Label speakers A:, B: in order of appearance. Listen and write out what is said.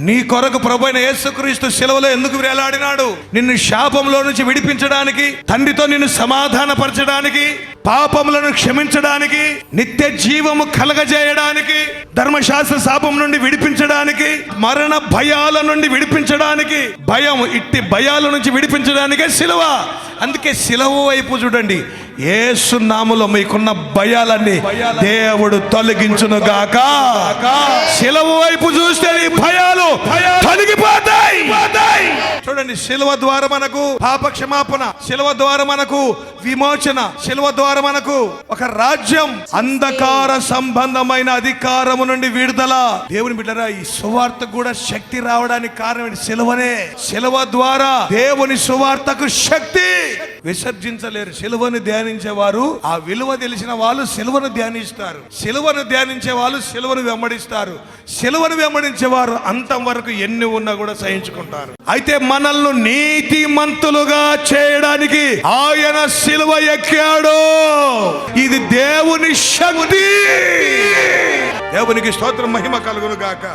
A: నీ కొరకు ప్రభువైన యేసుక్రీస్తు శిలువలో ఎందుకు వేలాడినాడు? నిన్ను శాపంలో నుంచి విడిపించడానికి, తండ్రితో నిన్ను సమాధానపరచడానికి, పాపములను క్షమించడానికి, నిత్య జీవము కలగజేయడానికి, ధర్మశాస్త్ర శాపం నుండి విడిపించడానికి, మరణ భయాల నుండి విడిపించడానికి, ఇట్టి భయాల నుంచి విడిపించడానికే శిలువ. అందుకే శిలువ వైపు చూడండి. యేసు నామములో మీకున్న భయాలన్నీ దేవుడు తొలగించును గాక. శిలువ వైపు చూస్తే నీ భయాలు తొలగిపోతాయి. చూడండి, శిలువ ద్వారా మనకు పాప క్షమాపణ, శిలువ ద్వారా మనకు విమోచన, శిలువ ద్వారా మనకు ఒక రాజ్యం, అంధకార సంబంధమైన అధికారము నుండి విడుదల. దేవుని బిడ్డరా, ఈ సువార్తకు కూడా శక్తి రావడానికి కారణం శిలువనే. శిలువ ద్వారా దేవుని సువార్తకు శక్తి. విసర్జించలేరు. శిలువను ధ్యానించేవారు, ఆ విలువ తెలిసిన వాళ్ళు శిలువను ధ్యానిస్తారు. శిలువను ధ్యానించే వాళ్ళు శిలువను వెంబడిస్తారు. శిలువను వెంబడించేవారు అంతం వరకు ఎన్ని ఉన్నా కూడా సహించుకుంటారు. అయితే మనల్ని నీతిమంతులుగా చేయడానికి ఆయన శిలువ ఎక్కాడు. ఇది దేవుని శక్తి. దేవునికి స్తోత్రం, మహిమ కలుగును గాక.